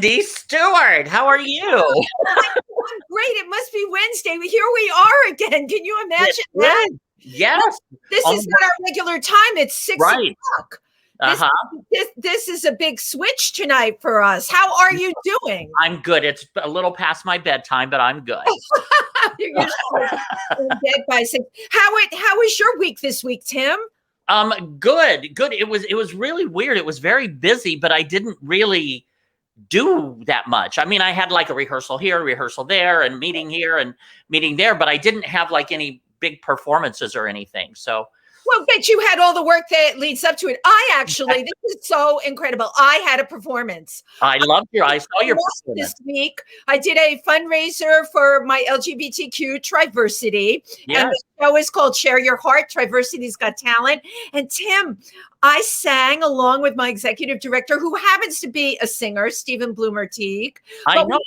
Wendy. Stuart, how are you? I'm great. It must be Wednesday. Here we are again. Can you imagine that? Yes. This is not our regular time. It's 6 Right. o'clock. This is a big switch tonight for us. How are you doing? I'm good. It's a little past my bedtime, but I'm good. You're in bed by 6. How was your week this week, Tim? Good. It was really weird. It was very busy, but I didn't really do that much. I mean, I had like a rehearsal here, a rehearsal there, and meeting here and meeting there, but I didn't have like any big performances or anything. So, well, but you had all the work that leads up to it. This is so incredible. I had a performance. I saw your performance. This week, I did a fundraiser for my LGBTQ Triversity. Yes. And the show is called Share Your Heart, Triversity's Got Talent. And Tim, I sang along with my executive director, who happens to be a singer, Stephen Bloomer-Teague. I know.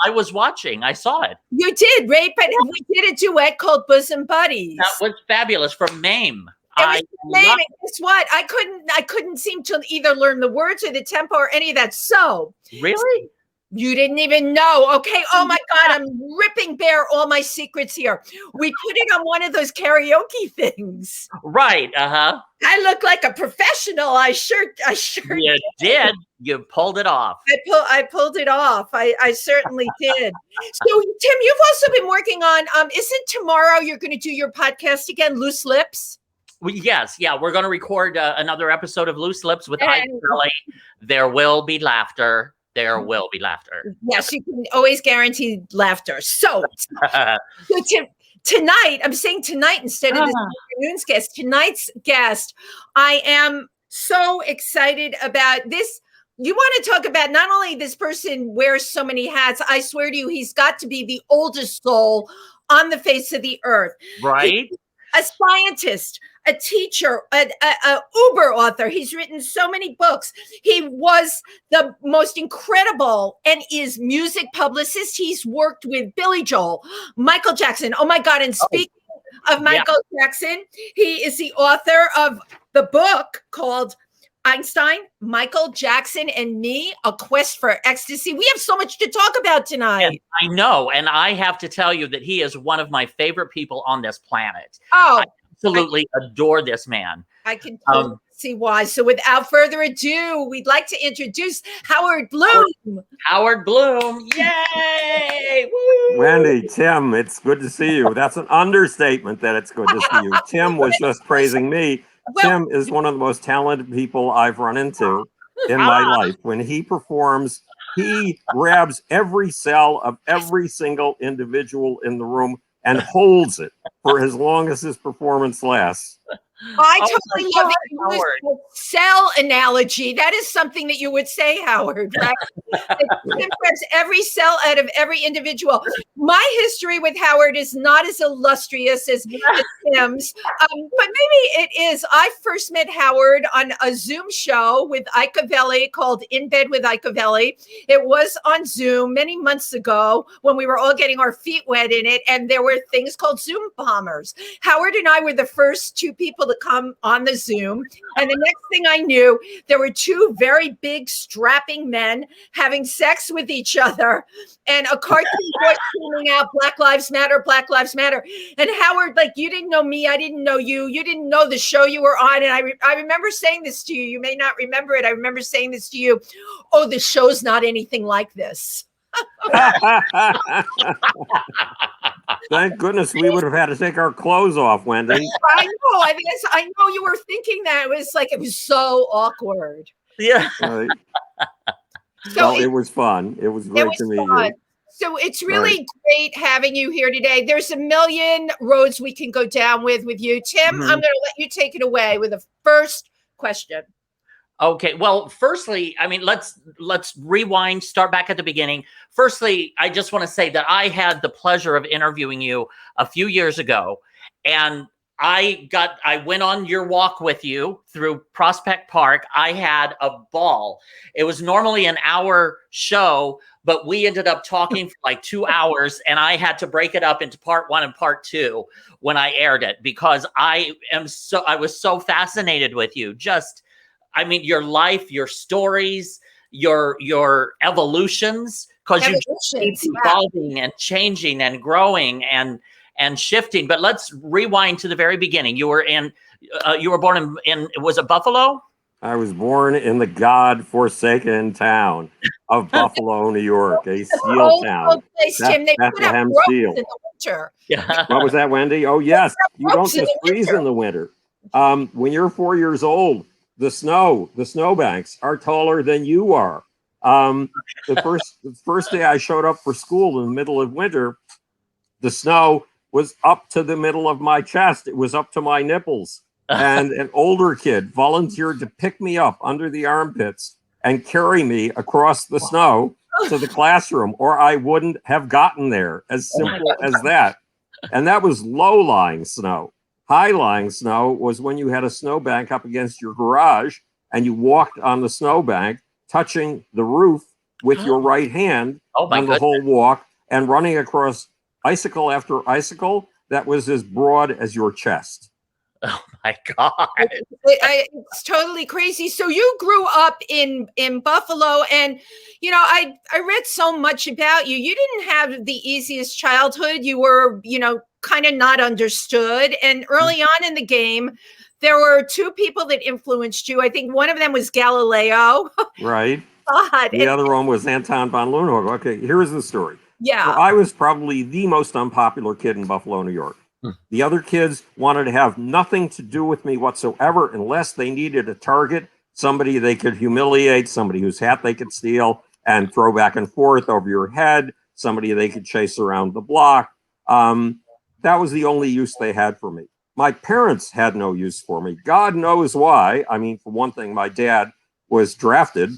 I was watching. I saw it. You did, right? But we did a duet called Bosom Buddies. That was fabulous from MAME. It was amazing. Guess what? I couldn't seem to either learn the words or the tempo or any of that. So really, you didn't even know. Okay. Oh my God. I'm ripping bare all my secrets here. We put it on one of those karaoke things. Right. I look like a professional. I sure you did. You pulled it off. I pulled it off. I certainly did. So Tim, you've also been working on, isn't tomorrow you're going to do your podcast again, Loose Lips? Yes. Yeah. We're going to record another episode of Loose Lips with Ike Shirley. There will be laughter. There will be laughter. Yes, you can always guarantee laughter. So Tim, tonight, I'm saying tonight instead of this afternoon's guest, tonight's guest, I am so excited about this. You want to talk about not only this person wears so many hats, I swear to you, he's got to be the oldest soul on the face of the earth. Right. He's a scientist, a teacher, a Uber author. He's written so many books. He was the most incredible and is music publicist. He's worked with Billy Joel, Michael Jackson. Oh my God. And speaking of Michael Jackson, he is the author of the book called Einstein, Michael Jackson and Me, A Quest for Ecstasy. We have so much to talk about tonight. And I know. And I have to tell you that he is one of my favorite people on this planet. Oh, I absolutely adore this man. I can totally see why. So without further ado, we'd like to introduce Howard Bloom. Howard Bloom. Yay! Woo! Wendy, Tim, it's good to see you. That's an understatement that it's good to see you. Tim was just praising me. Tim is one of the most talented people I've run into in my life. When he performs, he grabs every cell of every single individual in the room and holds it for as long as his performance lasts. I totally love that you use the cell analogy. That is something that you would say, Howard, right? Tim grabs every cell out of every individual. My history with Howard is not as illustrious as Tim's, but maybe it is. I first met Howard on a Zoom show with Icavelli called In Bed with Icavelli. It was on Zoom many months ago when we were all getting our feet wet in it, and there were things called Zoom bombers. Howard and I were the first two people to come on the Zoom. And the next thing I knew, there were two very big strapping men having sex with each other and a cartoon voice screaming out, Black Lives Matter, Black Lives Matter. And Howard, like, you didn't know me. I didn't know you. You didn't know the show you were on. And I remember saying this to you. You may not remember it. I remember saying this to you. Oh, the show's not anything like this. Thank goodness we would have had to take our clothes off, Wendy. I know. I know you were thinking that. It was so awkward. Yeah. Well, it was fun. It was great to meet you. So it's really great having you here today. There's a million roads we can go down with you. Tim, I'm going to let you take it away with the first question. Okay. Well, firstly, I mean, let's rewind, start back at the beginning. Firstly, I just want to say that I had the pleasure of interviewing you a few years ago, and I went on your walk with you through Prospect Park. I had a ball. It was normally an hour show, but we ended up talking for like 2 hours, and I had to break it up into part 1 and part 2 when I aired it, because I was so fascinated with you. I mean, your life, your stories, your evolutions, because you just keep Evolutions, yeah. evolving and changing and growing and shifting. But let's rewind to the very beginning. You were born in was it Buffalo? I was born in the God-forsaken town of Buffalo, New York, a steel town. Place, Tim. They put up Bethlehem ropes Steel. in the winter. Yeah. What was that, Wendy? Oh, yes. You don't ropes in just the freeze winter. in the winter. When you're 4 years old, the snowbanks are taller than you are. The first day I showed up for school in the middle of winter, the snow was up to the middle of my chest. It was up to my nipples. And an older kid volunteered to pick me up under the armpits and carry me across the snow to the classroom, or I wouldn't have gotten there. As simple as that. And that was low-lying snow. High-lying snow was when you had a snowbank up against your garage and you walked on the snowbank, touching the roof with your right hand on the whole walk and running across icicle after icicle that was as broad as your chest. Oh my God. It's totally crazy. So you grew up in Buffalo, and I read so much about you. You didn't have the easiest childhood. You were, kind of not understood. And early on in the game, there were two people that influenced you. I think one of them was Galileo. Right. God. The other one was Anton von Leeuwenhoek. Okay, here's the story. Yeah. So I was probably the most unpopular kid in Buffalo, New York. The other kids wanted to have nothing to do with me whatsoever unless they needed a target, somebody they could humiliate, somebody whose hat they could steal and throw back and forth over your head, somebody they could chase around the block. That was the only use they had for me. My parents had no use for me. God knows why. I mean, for one thing, my dad was drafted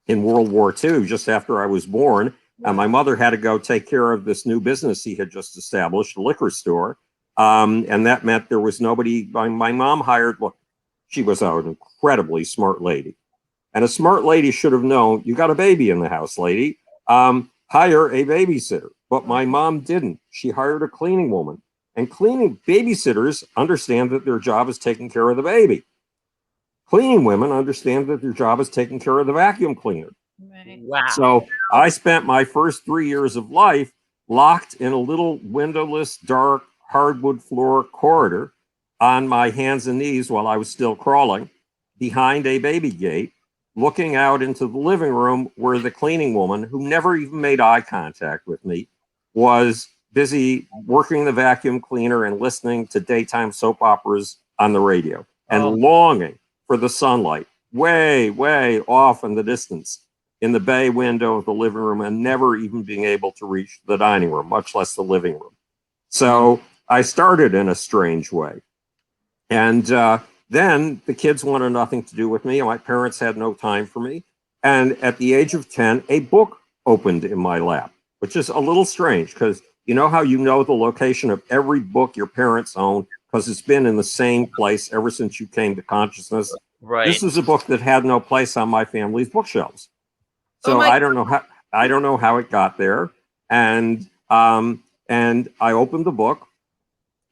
in World War II just after I was born. And my mother had to go take care of this new business he had just established, a liquor store. And that meant there was nobody. My mom hired, look, she was an incredibly smart lady. And a smart lady should have known, you got a baby in the house, lady. Hire a babysitter. But my mom didn't. She hired a cleaning woman. And cleaning babysitters understand that their job is taking care of the baby. Cleaning women understand that their job is taking care of the vacuum cleaner. Right. Wow. So I spent my first 3 years of life locked in a little windowless, dark, hardwood floor corridor on my hands and knees while I was still crawling behind a baby gate, looking out into the living room where the cleaning woman, who never even made eye contact with me, was busy working the vacuum cleaner and listening to daytime soap operas on the radio and longing for the sunlight way, way off in the distance in the bay window of the living room and never even being able to reach the dining room, much less the living room. So I started in a strange way. And then the kids wanted nothing to do with me. And my parents had no time for me. And at the age of 10, a book opened in my lap, which is a little strange because you know how you know the location of every book your parents own because it's been in the same place ever since you came to consciousness. Right. This is a book that had no place on my family's bookshelves. So I don't know how it got there. And I opened the book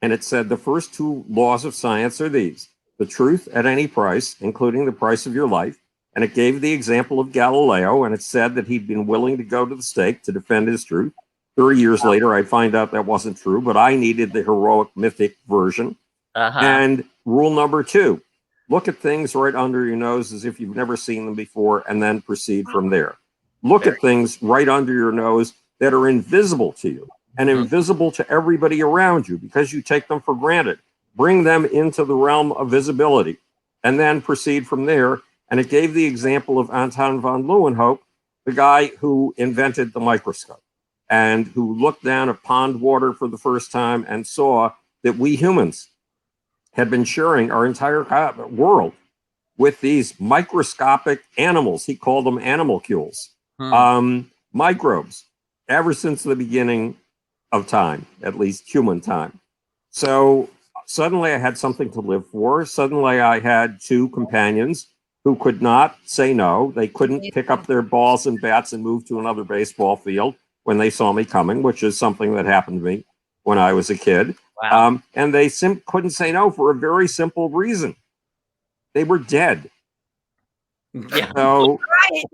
and it said the first two laws of science are these: the truth at any price, including the price of your life. And it gave the example of Galileo, and it said that he'd been willing to go to the stake to defend his truth. 30 years later, I find out that wasn't true, but I needed the heroic, mythic version. And rule number 2, look at things right under your nose as if you've never seen them before, and then proceed from there. Look at things right under your nose that are invisible to you and invisible to everybody around you because you take them for granted. Bring them into the realm of visibility and then proceed from there. And it gave the example of Anton von Leeuwenhoek, the guy who invented the microscope and who looked down at pond water for the first time and saw that we humans had been sharing our entire world with these microscopic animals. He called them animalcules, microbes, ever since the beginning of time, at least human time. So suddenly I had something to live for. Suddenly I had two companions who could not say no. They couldn't pick up their balls and bats and move to another baseball field when they saw me coming, which is something that happened to me when I was a kid. Wow. And they couldn't say no for a very simple reason. They were dead. Yeah. So Right.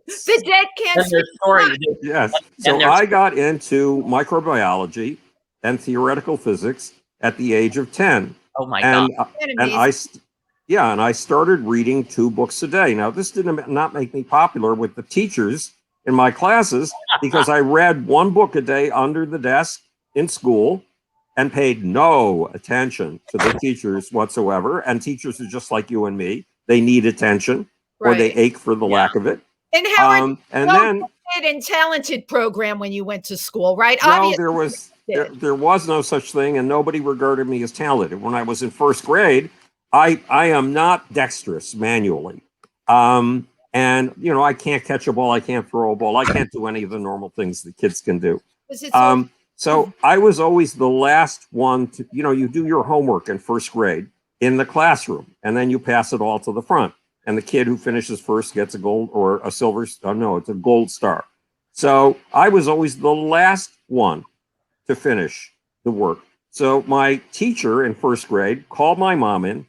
The dead can't And their speak. story. yes, And so there's I got into microbiology and theoretical physics at the age of 10, oh my God. and and yeah, and I started reading 2 books a day. Now this did not make me popular with the teachers in my classes because I read 1 book a day under the desk in school and paid no attention to the teachers whatsoever. And teachers are just like you and me; they need attention, or they Right. ache for the Yeah. lack of it. And Howard, And then and talented program when you went to school, right? no, Obviously, there was no such thing, and nobody regarded me as talented. When I was in first grade, I am not dexterous manually, and I can't catch a ball, I can't throw a ball, I can't do any of the normal things that kids can do. So I was always the last one to, you do your homework in first grade in the classroom, and then you pass it all to the front. And the kid who finishes first gets a gold or a silver. No, it's a gold star. So I was always the last one to finish the work. So my teacher in first grade called my mom in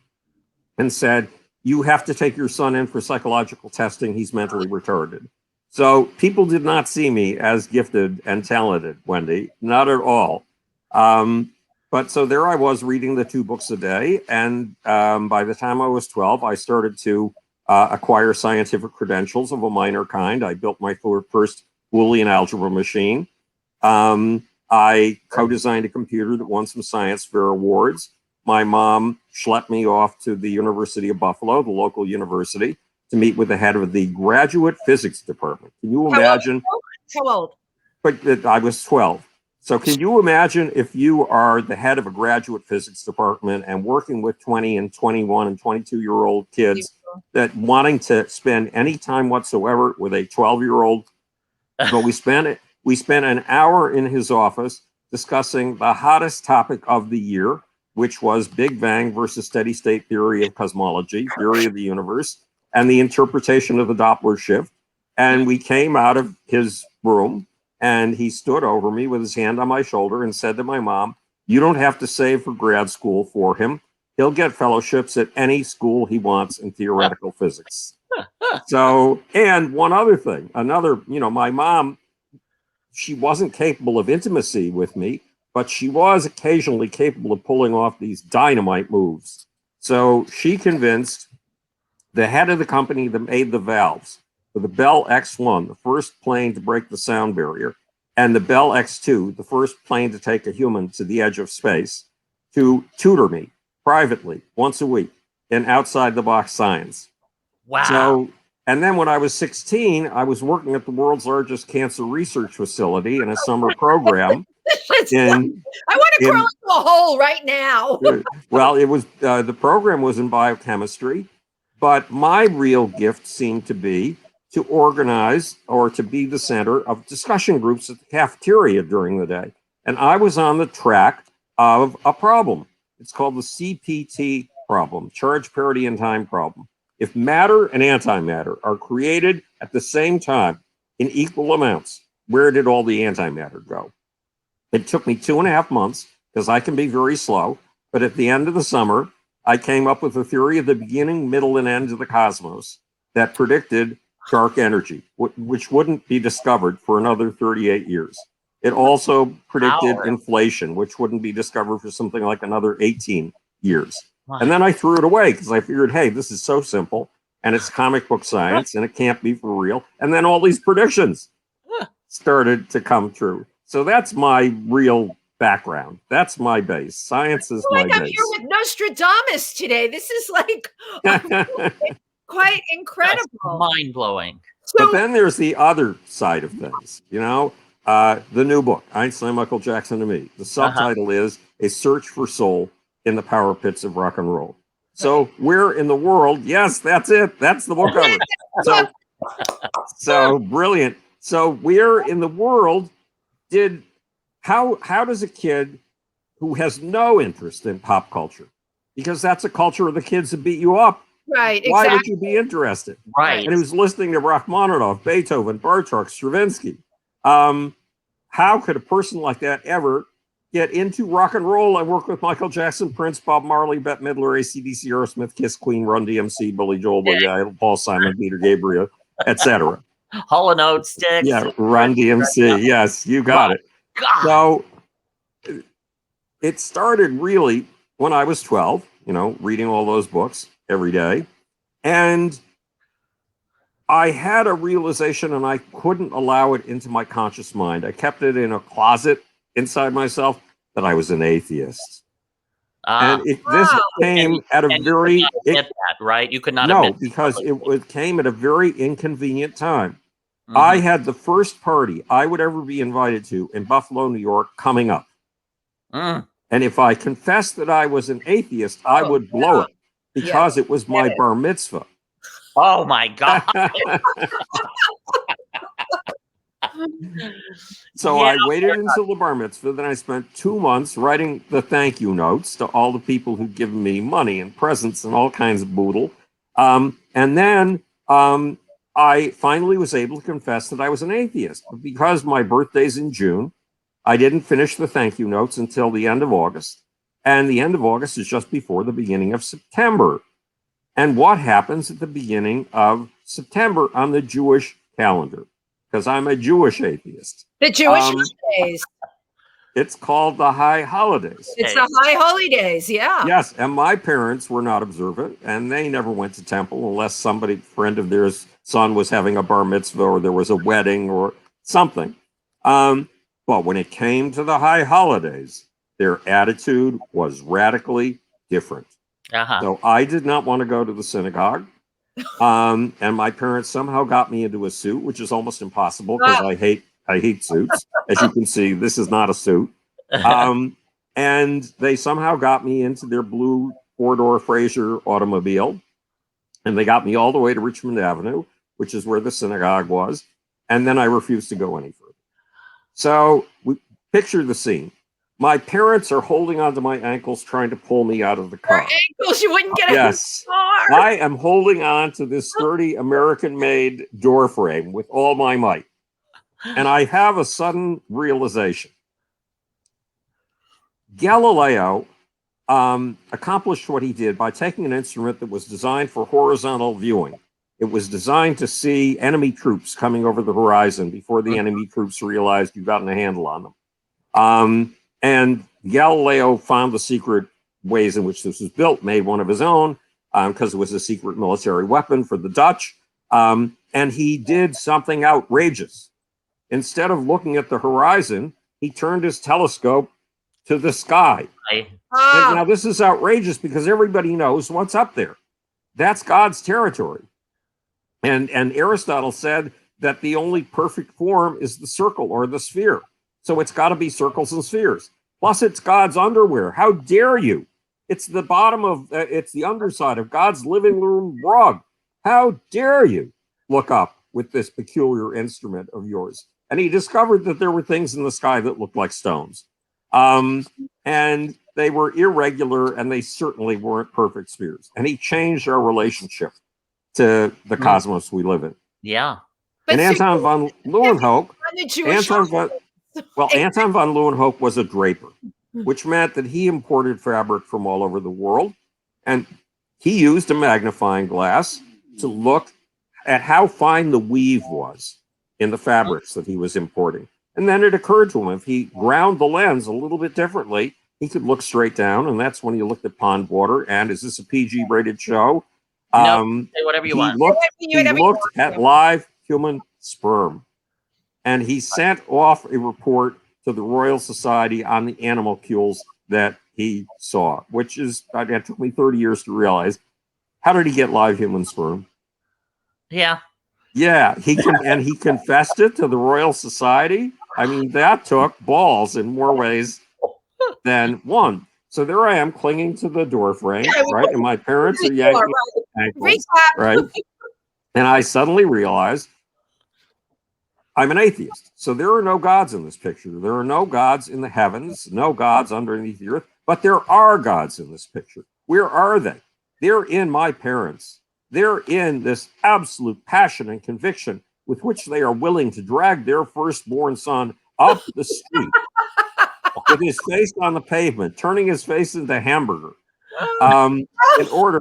and said, "You have to take your son in for psychological testing. He's mentally retarded." So people did not see me as gifted and talented, Wendy, not at all. But so there I was reading the 2 books a day. And by the time I was 12, I started to acquire scientific credentials of a minor kind. I built my first Boolean algebra machine. I co-designed a computer that won some science fair awards. My mom schlepped me off to the University of Buffalo, the local university, to meet with the head of the graduate physics department. Can you imagine? How old? But I was 12. So can you imagine if you are the head of a graduate physics department and working with 20 and 21 and 22-year-old kids that wanting to spend any time whatsoever with a 12-year-old? But we spent an hour in his office discussing the hottest topic of the year, which was Big Bang versus steady state theory of cosmology, theory of the universe, and the interpretation of the Doppler shift. And we came out of his room, and he stood over me with his hand on my shoulder and said to my mom, "You don't have to save for grad school for him. He'll get fellowships at any school he wants in theoretical physics." So, and one other thing, my mom, she wasn't capable of intimacy with me, but she was occasionally capable of pulling off these dynamite moves. So she convinced the head of the company that made the valves for the Bell X-1, the first plane to break the sound barrier, and the Bell X-2, the first plane to take a human to the edge of space, to tutor me privately once a week in outside-the-box science. Wow. So, and then when I was 16, I was working at the world's largest cancer research facility in a summer program. I want to crawl into a hole right now. Well, it was the program was in biochemistry, but my real gift seemed to be to organize or to be the center of discussion groups at the cafeteria during the day. And I was on the track of a problem. It's called the CPT problem, charge parity and time problem. If matter and antimatter are created at the same time in equal amounts, where did all the antimatter go? It took me 2.5 months because I can be very slow. But at the end of the summer, I came up with a theory of the beginning, middle, and end of the cosmos that predicted dark energy, which wouldn't be discovered for another 38 years. It also predicted inflation, which wouldn't be discovered for something like another 18 years. And then I threw it away because I figured, hey, this is so simple and it's comic book science and it can't be for real. And then all these predictions started to come true. So that's my real background. That's my base. Science is my base. I'm here with Nostradamus today. This is like quite incredible. Mind-blowing. But then there's the other side of things, the new book, Einstein, Michael Jackson, and Me. The subtitle is A Search for Soul in the Power Pits of Rock and Roll. So where in the world, yes, that's it. That's the book cover. So brilliant. So where in the world how does a kid who has no interest in pop culture, because that's a culture of the kids that beat you up. Right. Why would you be interested? Right. And he was listening to Rachmaninoff, Beethoven, Bartok, Stravinsky. How could a person like that ever get into rock and roll. I worked with Michael Jackson, Prince, Bob Marley, Bette Midler, AC/DC, Aerosmith, Kiss, Queen, Run DMC, Billy Joel, Billy Idol, Paul Simon, Peter Gabriel, etc. Hall and Oates, Sticks. Yeah, Run DMC. Yes, you got it. God. So it started really when I was 12, reading all those books every day. And I had a realization and I couldn't allow it into my conscious mind. I kept it in a closet inside myself that I was an atheist. And this came at a very... You could not admit that, right? You could not No, admit because it came at a very inconvenient time. Mm-hmm. I had the first party I would ever be invited to in Buffalo, New York, coming up. Mm. And if I confessed that I was an atheist, I would blow it because it was my bar mitzvah. Oh my God. So I waited until the bar mitzvah. Then I spent 2 months writing the thank you notes to all the people who'd given me money and presents and all kinds of boodle. And then I finally was able to confess that I was an atheist. But because my birthday's in June, I didn't finish the thank you notes until the end of August. And the end of August is just before the beginning of September. And what happens at the beginning of September on the Jewish calendar? Because I'm a Jewish atheist. The Jewish holidays. It's called the High Holidays. It's the High Holy Days, yeah. Yes, and my parents were not observant, and they never went to temple unless somebody, friend of theirs' son was having a bar mitzvah or there was a wedding or something. But when it came to the High Holidays, their attitude was radically different. So I did not want to go to the synagogue. And my parents somehow got me into a suit, which is almost impossible because I hate suits. As you can see, this is not a suit. And they somehow got me into their blue 4-door Fraser automobile. And they got me all the way to Richmond Avenue, which is where the synagogue was. And then I refused to go any further. So we picture the scene. My parents are holding onto my ankles, trying to pull me out of the car. Your ankles, you wouldn't get out of the car. I am holding on to this sturdy American-made door frame with all my might. And I have a sudden realization. Galileo accomplished what he did by taking an instrument that was designed for horizontal viewing. It was designed to see enemy troops coming over the horizon before the enemy troops realized you've gotten a handle on them. And Galileo found the secret ways in which this was built, made one of his own, because it was a secret military weapon for the Dutch. And he did something outrageous. Instead of looking at the horizon, he turned his telescope to the sky. Now, this is outrageous because everybody knows what's up there. That's God's territory. And Aristotle said that the only perfect form is the circle or the sphere. So it's got to be circles and spheres. Plus, it's God's underwear. How dare you? It's the bottom of, it's the underside of God's living room rug. How dare you look up with this peculiar instrument of yours? And he discovered that there were things in the sky that looked like stones. And they were irregular, and they certainly weren't perfect spheres. And he changed our relationship to the cosmos we live in. Yeah. And Anton von Leeuwenhoek, Anton von Leeuwenhoek was a draper, which meant that he imported fabric from all over the world. And he used a magnifying glass to look at how fine the weave was in the fabrics that he was importing. And then it occurred to him, if he ground the lens a little bit differently, he could look straight down. And that's when he looked at pond water. And is this a PG rated show? No, say whatever you want. He looked at live human sperm. And he sent off a report to the Royal Society on the animalcules that he saw, which is, it took me 30 years to realize. How did he get live human sperm? Yeah. Yeah, he confessed it to the Royal Society. I mean, that took balls in more ways than one. So there I am clinging to the door frame, right? And my parents are yanking ankles, right? And I suddenly realized I'm an atheist. So there are no gods in this picture. There are no gods in the heavens, no gods underneath the earth, but there are gods in this picture. Where are they? They're in my parents. They're in this absolute passion and conviction with which they are willing to drag their firstborn son up the street with his face on the pavement, turning his face into hamburger, in order,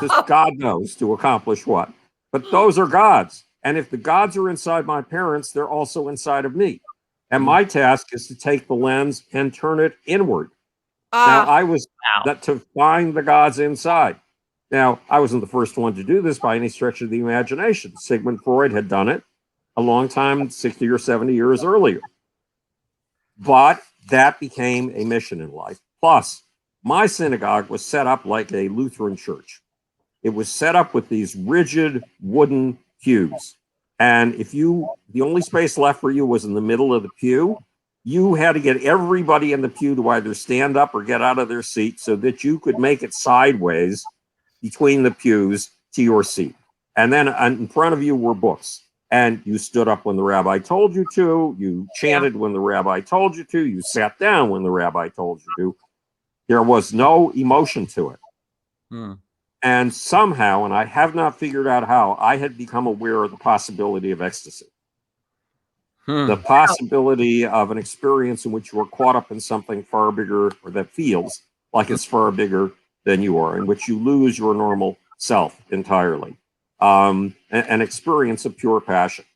just God knows, to accomplish what. But those are gods. And if the gods are inside my parents, they're also inside of me. And my task is to take the lens and turn it inward. Now, I was to find the gods inside. Now, I wasn't the first one to do this by any stretch of the imagination. Sigmund Freud had done it a long time, 60 or 70 years earlier. But that became a mission in life. Plus, my synagogue was set up like a Lutheran church. It was set up with these rigid wooden pews. And if the only space left for you was in the middle of the pew, you had to get everybody in the pew to either stand up or get out of their seat so that you could make it sideways between the pews to your seat. And then in front of you were books. And you stood up when the rabbi told you to. You chanted when the rabbi told you to. You sat down when the rabbi told you to. There was no emotion to it. And somehow, and I have not figured out how, I had become aware of the possibility of ecstasy. The possibility of an experience in which you are caught up in something far bigger, or that feels like it's far bigger than you are, in which you lose your normal self entirely. An experience of pure passion.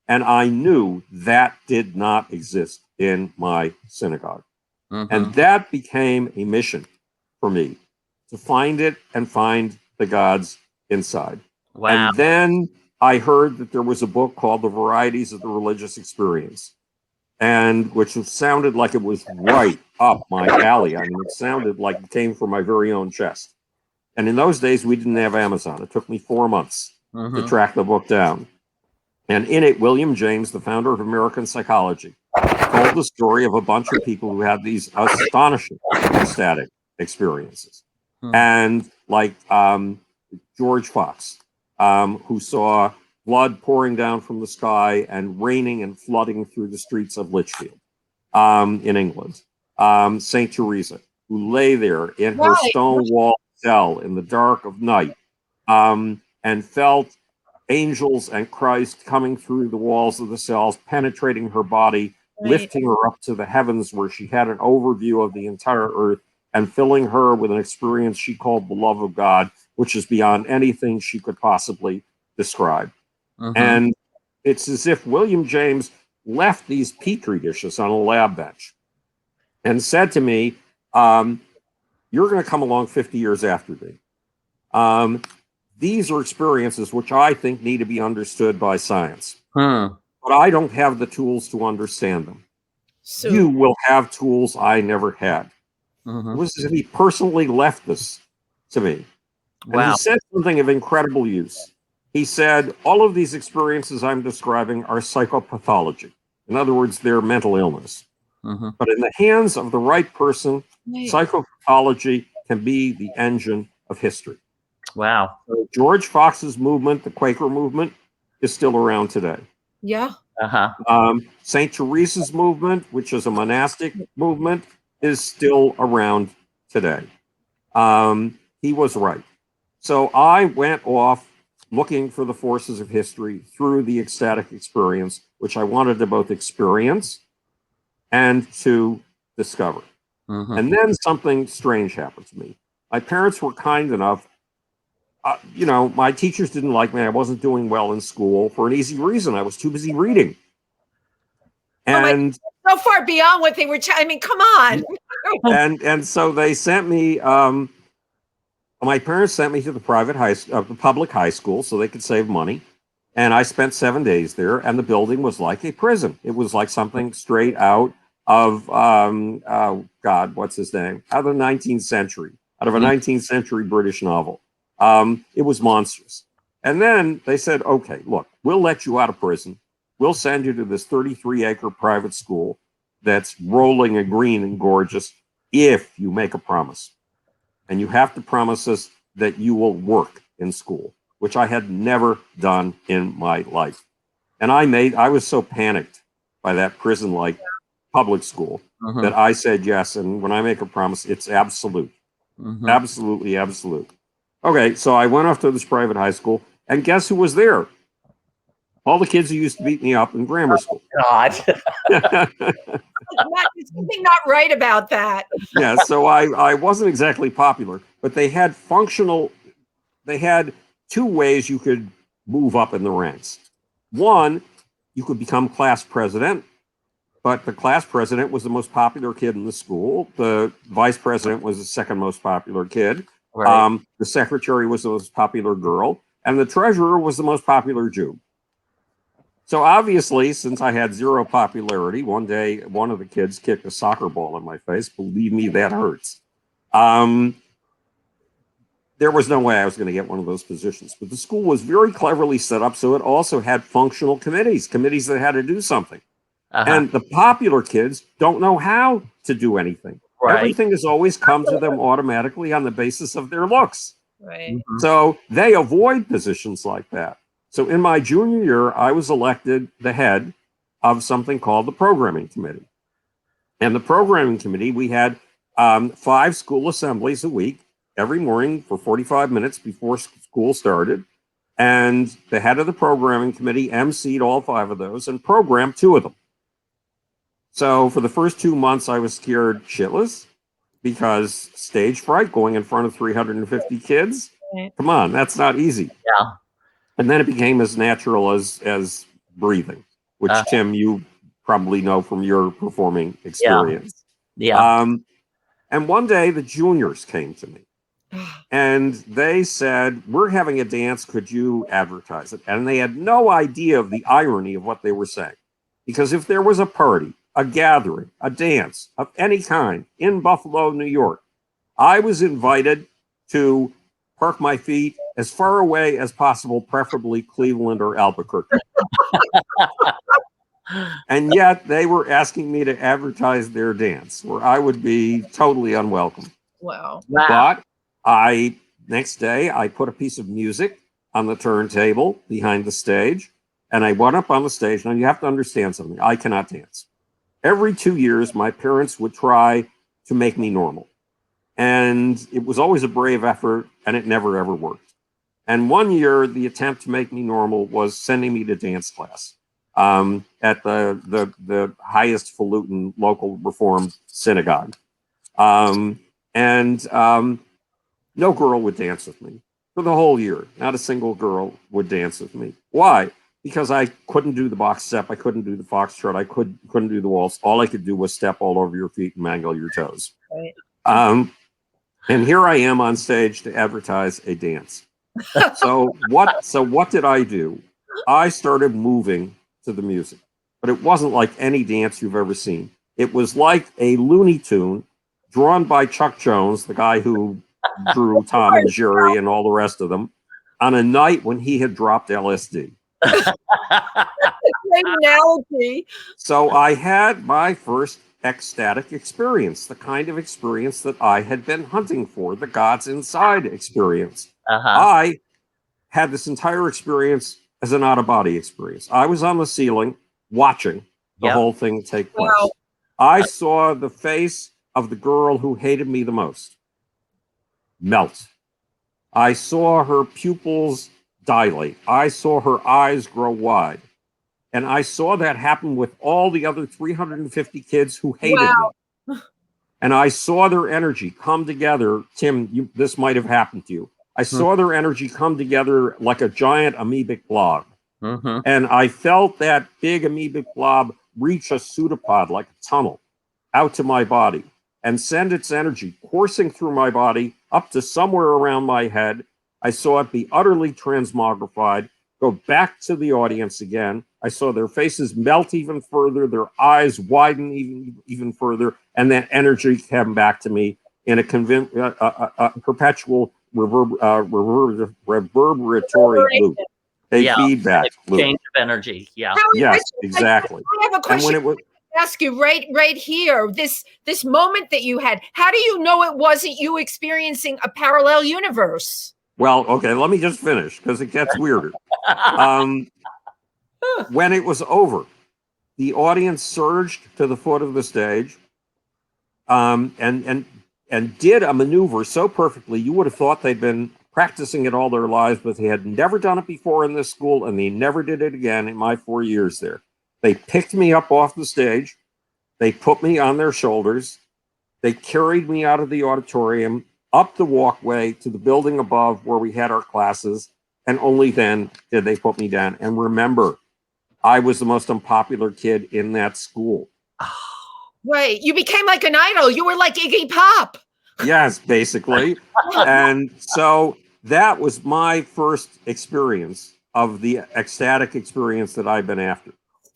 And I knew that did not exist in my synagogue. And that became a mission for me, to find it and find the gods inside. Wow. And then I heard that there was a book called The Varieties of the Religious Experience, and which sounded like it was right up my alley. I mean, it sounded like it came from my very own chest. And in those days, we didn't have Amazon. It took me 4 months to track the book down. And in it, William James, the founder of American psychology, told the story of a bunch of people who had these astonishing ecstatic experiences. And like George Fox, who saw blood pouring down from the sky and raining and flooding through the streets of Lichfield in England. St. Teresa, who lay there in her stone wall cell in the dark of night and felt angels and Christ coming through the walls of the cells, penetrating her body, lifting her up to the heavens where she had an overview of the entire earth and filling her with an experience she called the love of God, which is beyond anything she could possibly describe. And it's as if William James left these petri dishes on a lab bench and said to me, you're going to come along 50 years after me. These are experiences which I think need to be understood by science, but I don't have the tools to understand them. So, you will have tools I never had. It was as if he personally left this to me. And he said something of incredible use. He said, all of these experiences I'm describing are psychopathology. In other words, they're mental illness. But in the hands of the right person, psychopathology can be the engine of history. Wow. So George Fox's movement, the Quaker movement, is still around today. Yeah. St. Teresa's movement, which is a monastic movement, is still around today. He was right. So I went off looking for the forces of history through the ecstatic experience, which I wanted to both experience and to discover. And then something strange happened to me. My parents were kind enough. My teachers didn't like me. I wasn't doing well in school for an easy reason. I was too busy reading. And so far beyond what they were. I mean, come on. and so they sent me. My parents sent me to the the public high school so they could save money. And I spent 7 days there, and the building was like a prison. It was like something straight out of what's his name? Out of the 19th century, out of a 19th century British novel. It was monstrous. And then they said, okay, look, we'll let you out of prison. We'll send you to this 33-acre private school that's rolling and green and gorgeous if you make a promise. And you have to promise us that you will work in school, which I had never done in my life. And I was so panicked by that prison-like public school that I said yes. And when I make a promise, it's absolute. Absolutely absolute. Okay, so I went off to this private high school, and guess who was there? All the kids who used to beat me up in grammar school. God. There's something not right about that. Yeah, so I wasn't exactly popular, but they had two ways you could move up in the ranks. One, you could become class president, but the class president was the most popular kid in the school. The vice president was the second most popular kid. Right. The secretary was the most popular girl, and the treasurer was the most popular Jew. So obviously, since I had zero popularity, one day one of the kids kicked a soccer ball in my face. Believe me, that hurts. There was no way I was going to get one of those positions. But the school was very cleverly set up, so it also had functional committees that had to do something. And the popular kids don't know how to do anything. Right. Everything has always come to them automatically on the basis of their looks. Right. Mm-hmm. So they avoid positions like that. So in my junior year, I was elected the head of something called the programming committee. And the programming committee, we had 5 school assemblies a week, every morning for 45 minutes before school started. And the head of the programming committee emceed all 5 of those and programmed 2 of them. So for the first 2 months, I was scared shitless because stage fright, going in front of 350 kids. Come on, that's not easy. Yeah. And then it became as natural as breathing, which Tim, you probably know from your performing experience. Yeah. And one day the juniors came to me and they said, "We're having a dance. Could you advertise it?" And they had no idea of the irony of what they were saying. Because if there was a party, a gathering, a dance of any kind in Buffalo, New York, I was invited to park my feet as far away as possible, preferably Cleveland or Albuquerque. And yet they were asking me to advertise their dance, where I would be totally unwelcome. Wow. But next day, I put a piece of music on the turntable behind the stage, and I went up on the stage. Now, you have to understand something. I cannot dance. Every 2 years, my parents would try to make me normal. And it was always a brave effort, and it never, ever worked. And one year, the attempt to make me normal was sending me to dance class at the highest falutin local Reformed synagogue. No girl would dance with me for the whole year. Not a single girl would dance with me. Why? Because I couldn't do the box step. I couldn't do the foxtrot. I couldn't do the waltz. All I could do was step all over your feet and mangle your toes. Right. And here I am on stage to advertise a dance. So what did I do? I started moving to the music, but it wasn't like any dance you've ever seen. It was like a Looney Tune drawn by Chuck Jones, the guy who drew Tom and Jerry and all the rest of them, on a night when he had dropped LSD. Great analogy. So I had my first ecstatic experience, the kind of experience that I had been hunting for, the God's inside experience. I had this entire experience as an out-of-body experience. I was on the ceiling watching the whole thing take place. Wow. I saw the face of the girl who hated me the most melt. I saw her pupils dilate. I saw her eyes grow wide. And I saw that happen with all the other 350 kids who hated me. And I saw their energy come together. Tim, this might have happened to you. I saw their energy come together like a giant amoebic blob. And I felt that big amoebic blob reach a pseudopod like a tunnel out to my body and send its energy coursing through my body up to somewhere around my head. I saw it be utterly transmogrified, go back to the audience again. I saw their faces melt even further, their eyes widen even further, and that energy came back to me in a perpetual reverberatory loop, a feedback loop. Exchange of energy, Yes, exactly. I have a question. And when it ask you right here, this moment that you had, how do you know it wasn't you experiencing a parallel universe? Well, okay, let me just finish because it gets weirder. When it was over, the audience surged to the foot of the stage and did a maneuver so perfectly, you would have thought they'd been practicing it all their lives, but they had never done it before in this school, and they never did it again in my 4 years there. They picked me up off the stage. They put me on their shoulders. They carried me out of the auditorium, up the walkway to the building above where we had our classes, and only then did they put me down. And remember, I was the most unpopular kid in that school. Right. You became like an idol. You were like Iggy Pop. Yes, basically. And so that was my first experience of the ecstatic experience that I've been after.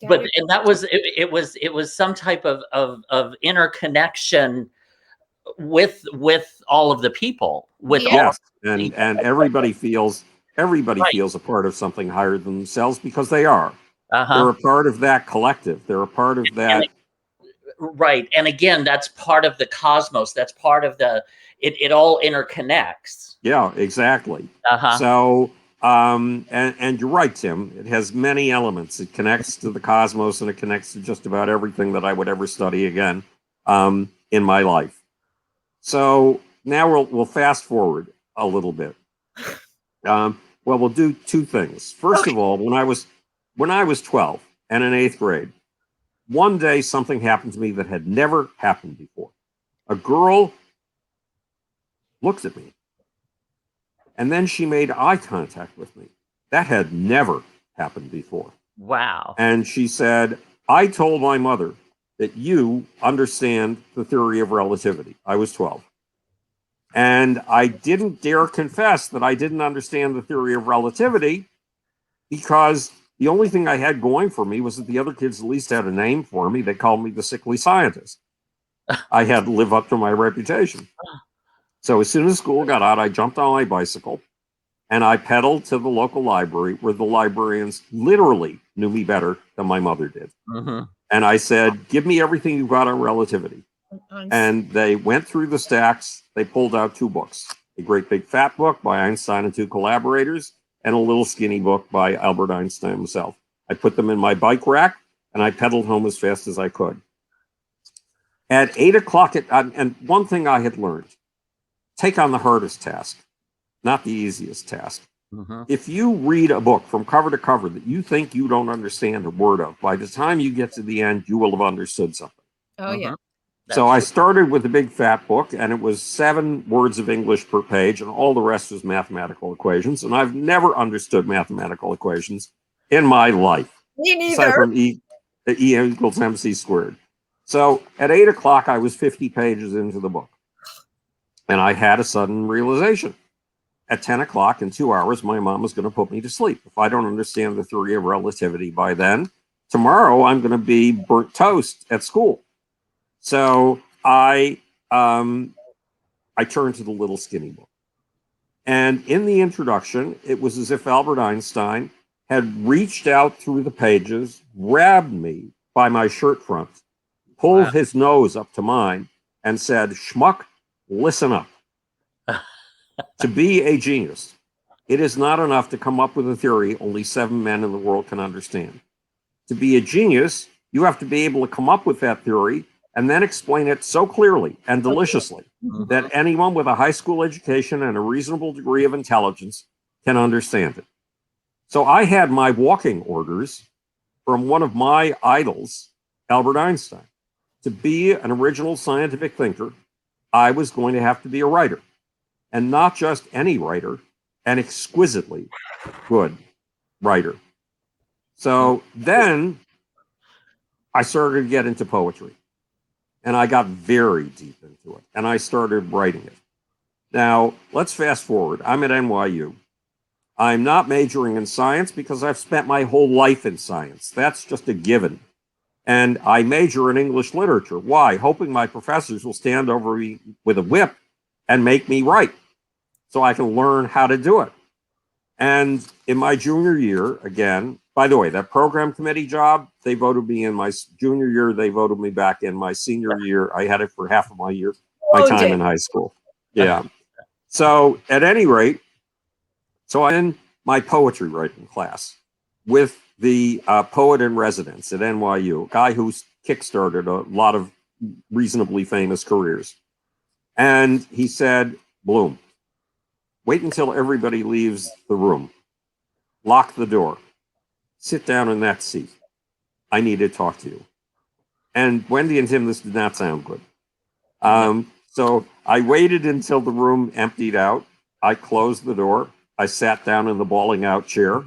But and that was it was some type of interconnection with all of the people. With yes, and everybody feels Right. feels a part of something higher than themselves because they are. Uh-huh. They're a part of that collective. They're a part of that. Right. And again, that's part of the cosmos. That's part of the it all interconnects. Yeah, exactly. Uh-huh. So and you're right, Tim. It has many elements. It connects to the cosmos, and it connects to just about everything that I would ever study again in my life. So now we'll fast forward a little bit. Well, we'll do two things. First of all, when I was 12 and in 8th grade, one day something happened to me that had never happened before. A girl looked at me, and then she made eye contact with me. That had never happened before. Wow. And she said, I told my mother that you understand the theory of relativity. I was 12. And I didn't dare confess that I didn't understand the theory of relativity because the only thing I had going for me was that the other kids at least had a name for me. They called me the sickly scientist. I had to live up to my reputation. So as soon as school got out, I jumped on my bicycle and I pedaled to the local library where the librarians literally knew me better than my mother did. Mm-hmm. And I said, give me everything you've got on relativity. And they went through the stacks. They pulled out 2 books, a great big fat book by Einstein and 2 collaborators, and a little skinny book by Albert Einstein himself. I put them in my bike rack and I pedaled home as fast as I could. At 8 o'clock, and one thing I had learned, take on the hardest task, not the easiest task. Mm-hmm. If you read a book from cover to cover that you think you don't understand a word of, by the time you get to the end, you will have understood something. Oh, yeah. So I started with a big fat book, and it was 7 words of English per page, and all the rest was mathematical equations. And I've never understood mathematical equations in my life. Me neither. Aside from E equals MC squared. So at 8 o'clock, I was 50 pages into the book. And I had a sudden realization. At 10 o'clock, in 2 hours, my mom was going to put me to sleep. If I don't understand the theory of relativity by then, tomorrow I'm going to be burnt toast at school. So I turned to the little skinny book. And in the introduction, it was as if Albert Einstein had reached out through the pages, grabbed me by my shirt front, pulled his nose up to mine, and said, Schmuck, listen up. To be a genius, it is not enough to come up with a theory only 7 men in the world can understand. To be a genius, you have to be able to come up with that theory and then explain it so clearly and deliciously that anyone with a high school education and a reasonable degree of intelligence can understand it. So I had my walking orders from one of my idols, Albert Einstein. To be an original scientific thinker, I was going to have to be a writer. And not just any writer, an exquisitely good writer. So then I started to get into poetry. And I got very deep into it. And I started writing it. Now, let's fast forward. I'm at NYU. I'm not majoring in science because I've spent my whole life in science. That's just a given. And I major in English literature. Why? Hoping my professors will stand over me with a whip and make me write so I can learn how to do it. And in my junior year, again, by the way, that program committee job, they voted me in my junior year. They voted me back in my senior year. I had it for half of my year, my time in high school. Yeah. So at any rate, so I'm in my poetry writing class with the poet in residence at NYU, a guy who's kickstarted a lot of reasonably famous careers. And he said, Bloom, Wait until everybody leaves the room. Lock the door. Sit down in that seat. I need to talk to you. And Wendy and Tim, this did not sound good. So I waited until the room emptied out. I closed the door. I sat down in the bawling out chair.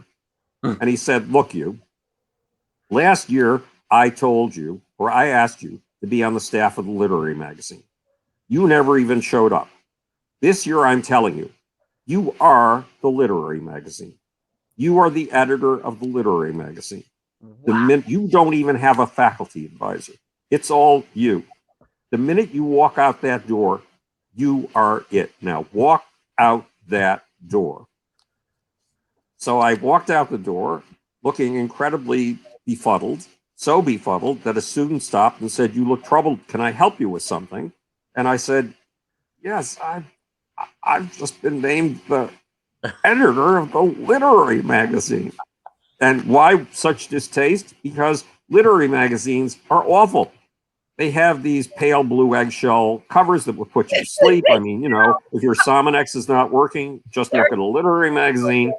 And he said, look, you, last year I told you, or I asked you to be on the staff of the literary magazine. You never even showed up. This year I'm telling you, you are the literary magazine. You are the editor of the literary magazine. Wow. You don't even have a faculty advisor. It's all you. The minute you walk out that door, you are it. Now walk out that door. So I walked out the door looking incredibly befuddled, so befuddled that a student stopped and said, you look troubled. Can I help you with something? And I said, yes, I've just been named the editor of the literary magazine. And why such distaste? Because literary magazines are awful. They have these pale blue eggshell covers that will put you to sleep. I mean, you know, if your Somonex is not working, just look at a literary magazine.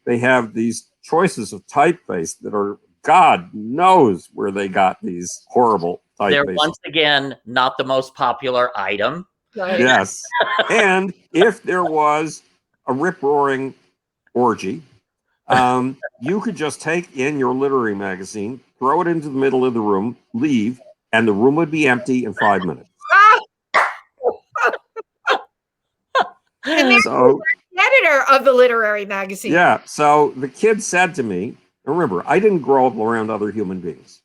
They have these choices of typeface that are, God knows where they got these horrible typefaces. They're once again not the most popular item. Right. Yes. And if there was a rip-roaring orgy, you could just take in your literary magazine, throw it into the middle of the room, leave, and the room would be empty in 5 minutes. And there's So, the editor of the literary magazine. yeah. So the kid said to me, remember, I didn't grow up around other human beings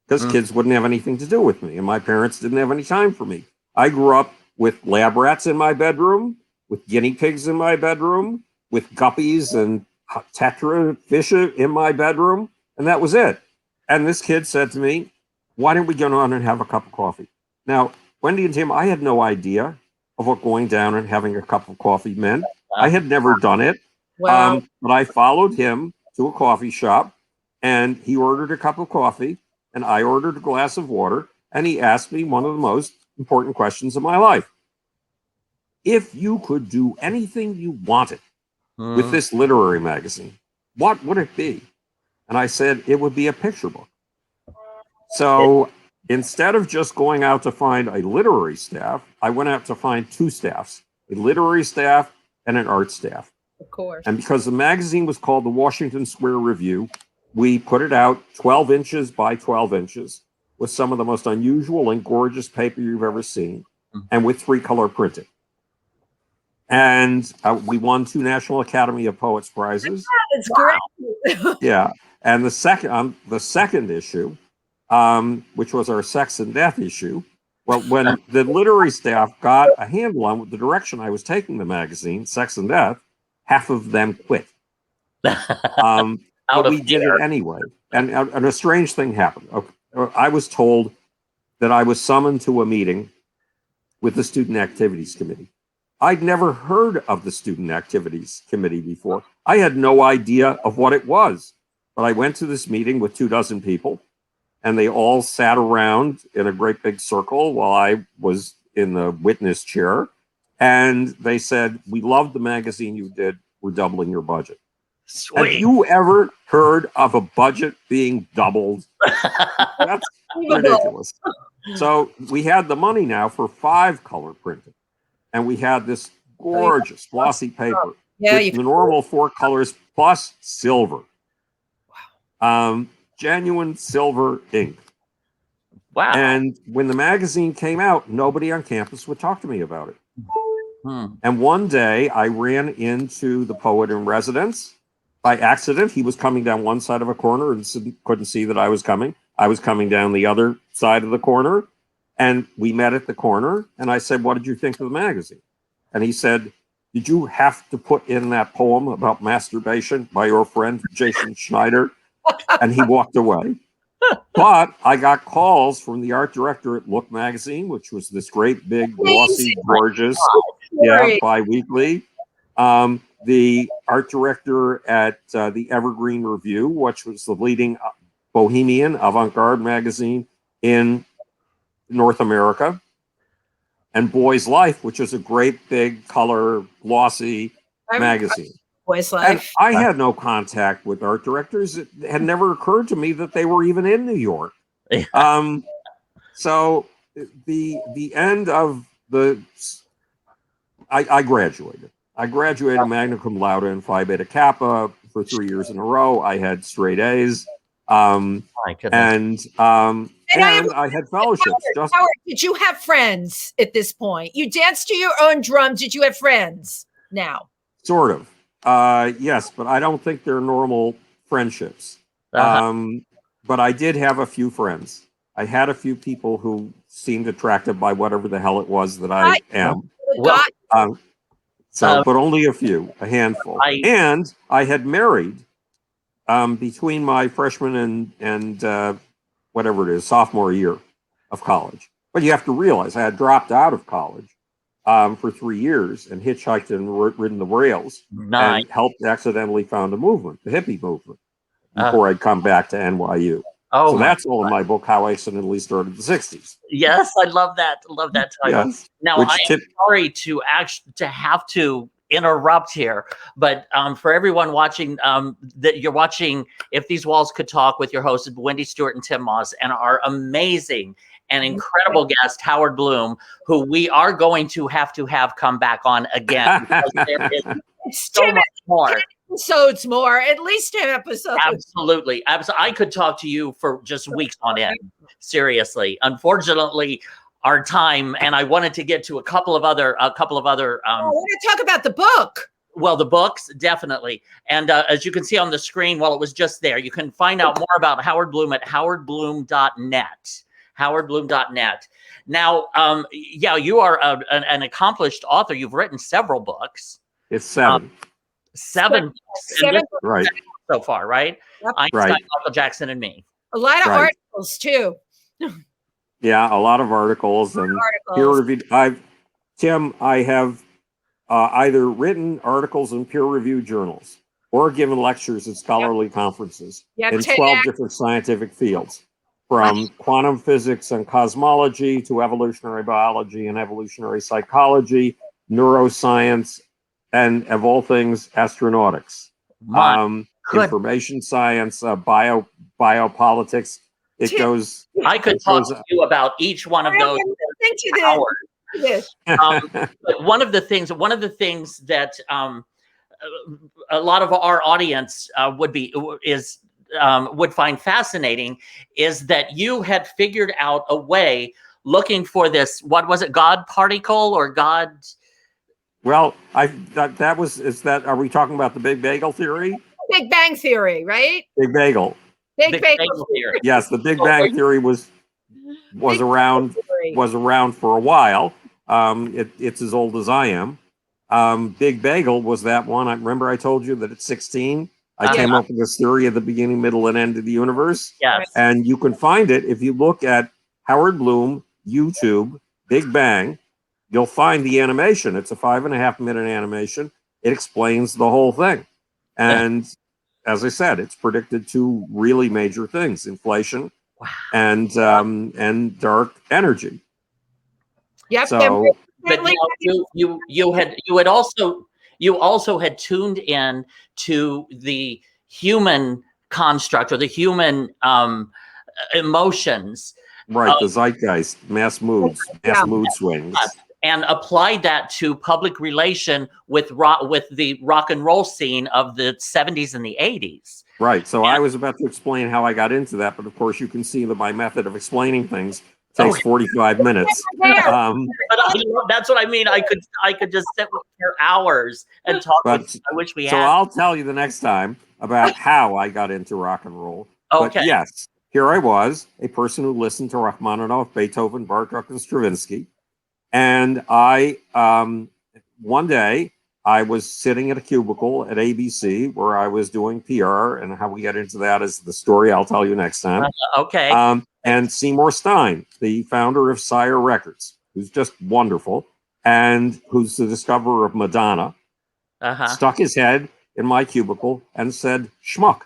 because kids wouldn't have anything to do with me, and my parents didn't have any time for me. I grew up with lab rats in my bedroom, with guinea pigs in my bedroom, with guppies and tetra fish in my bedroom, and that was it. And this kid said to me, why don't we go on and have a cup of coffee? Now, Wendy and Tim, I had no idea of what going down and having a cup of coffee meant. I had never done it. Wow. But I followed him to a coffee shop, and he ordered a cup of coffee, and I ordered a glass of water, and he asked me one of the most important questions of my life. If you could do anything you wanted with this literary magazine, what would it be? And I said, it would be a picture book. So instead of just going out to find a literary staff, I went out to find two staffs, a literary staff and an art staff. Of course. And because the magazine was called the Washington Square Review, we put it out 12 inches by 12 inches with some of the most unusual and gorgeous paper you've ever seen, and with 3-color printing. And we won 2 National Academy of Poets prizes. That's great. Yeah. And the second issue, which was our sex and death issue, well, when the literary staff got a handle on the direction I was taking the magazine, Sex and Death, half of them quit. But we did it anyway. And a strange thing happened. I was told that I was summoned to a meeting with the Student Activities Committee. I'd never heard of the Student Activities Committee before. I had no idea of what it was. But I went to this meeting with 24 people, and they all sat around in a great big circle while I was in the witness chair. And they said, we loved the magazine you did. We're doubling your budget. Sweet. Have you ever heard of a budget being doubled? That's ridiculous. So we had the money now for 5-color printing. And we had this gorgeous glossy paper with the normal 4 colors plus silver. Wow. Genuine silver ink. Wow. And when the magazine came out, nobody on campus would talk to me about it. And one day I ran into the poet in residence by accident. He was coming down one side of a corner and couldn't see that I was coming. I was coming down the other side of the corner, and we met at the corner. And I said, what did you think of the magazine? And he said, did you have to put in that poem about masturbation by your friend Jason Schneider? And he walked away. But I got calls from the art director at Look magazine, which was this great big glossy gorgeous bi-weekly. The art director at the Evergreen Review, which was the leading bohemian avant-garde magazine in North America. and Boy's Life, which is a great big color glossy magazine. Boy's And Life. I had no contact with art directors. It had never occurred to me that they were even in New York. So the end of I graduated. I graduated magna cum laude and Phi Beta Kappa for 3 years in a row. I had straight A's. And I had fellowships. Howard, did you have friends at this point? You danced to your own drum. Did you have friends now? Sort of. Yes, but I don't think they're normal friendships. But I did have a few friends. I had a few people who seemed attracted by whatever the hell it was that I am. But only a few, a handful. And I had married between my freshman and whatever it is, sophomore year of college. But you have to realize I had dropped out of college for 3 years and hitchhiked and ridden the rails and helped accidentally found a movement, the hippie movement, before I'd come back to NYU. So that's all in my book, How I Accidentally Started the 60s. Yes, I love that. Love that title. Yes. Now, I am sorry to have to interrupt here, but for everyone watching, that you're watching If These Walls Could Talk with your hosts, Wendy, Stuart, and Tim Moss, and our amazing and incredible guest, Howard Bloom, who we are going to have come back on again. Because there is so much more. Episodes more, at least 10 episodes. Absolutely. I could talk to you for just weeks on end. Seriously. Unfortunately, our time, and I wanted to get to a couple of other I want to talk about the book. Well, the books, definitely. And as you can see on the screen, it was just there. You can find out more about Howard Bloom at howardbloom.net. howardbloom.net. Now, you are an accomplished author. You've written several books. It's 7. 7 books right so far, right? Yep. Einstein, Michael Jackson, and me. A lot of articles too. Yeah, a lot of articles and peer-reviewed. Tim, I have either written articles in peer-reviewed journals or given lectures at scholarly conferences in 12 different scientific fields, from quantum physics and cosmology to evolutionary biology and evolutionary psychology, neuroscience, and of all things, astronautics, information science, biopolitics. It goes. I could talk to you about each one of those. But one of the things that a lot of our audience would find fascinating is that you had figured out a way, looking for this. What was it? God particle or God? Well, are we talking about the Big Bagel theory? Big Bang Theory, right? Big Bagel. Big Bagel theory. Yes, the Big Bang Theory was around for a while. It's as old as I am. Big Bagel was that one. I remember I told you that at 16, I came up with this theory of the beginning, middle, and end of the universe. Yes. And you can find it if you look at Howard Bloom, YouTube, Big Bang. You'll find the animation. It's a 5.5-minute animation. It explains the whole thing. And as I said, it's predicted 2 really major things: inflation and dark energy. Yep. So, but you also had tuned in to the human construct or the human emotions. Right, the zeitgeist, mass mood swings. And applied that to public relation with the rock and roll scene of the 70s and the 80s. Right. So I was about to explain how I got into that, but of course you can see that my method of explaining things takes 45 minutes. But that's what I mean. I could just sit with you for hours and talk with you. I wish we had. So I'll tell you the next time about how I got into rock and roll. Okay. But yes, here I was, a person who listened to Rachmaninoff, Beethoven, Bartok, and Stravinsky. And one day I was sitting at a cubicle at ABC where I was doing PR, and how we get into that is the story I'll tell you next time. Okay. And Seymour Stein, the founder of Sire Records, who's just wonderful, and who's the discoverer of Madonna, stuck his head in my cubicle and said, "Schmuck,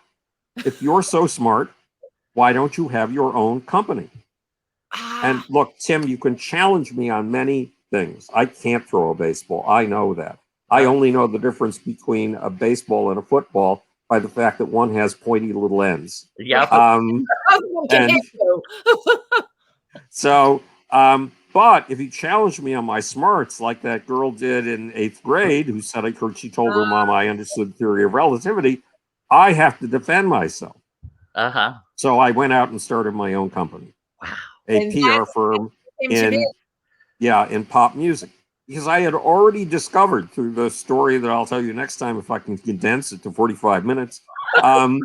if you're so smart, why don't you have your own company?" And look, Tim, you can challenge me on many things. I can't throw a baseball. I know that. I only know the difference between a baseball and a football by the fact that one has pointy little ends. Yep. And so, but if you challenge me on my smarts, like that girl did in 8th grade, who said she told her mom I understood the theory of relativity, I have to defend myself. So I went out and started my own company, a PR firm in pop music, because I had already discovered through the story that I'll tell you next time if I can condense it to 45 minutes. That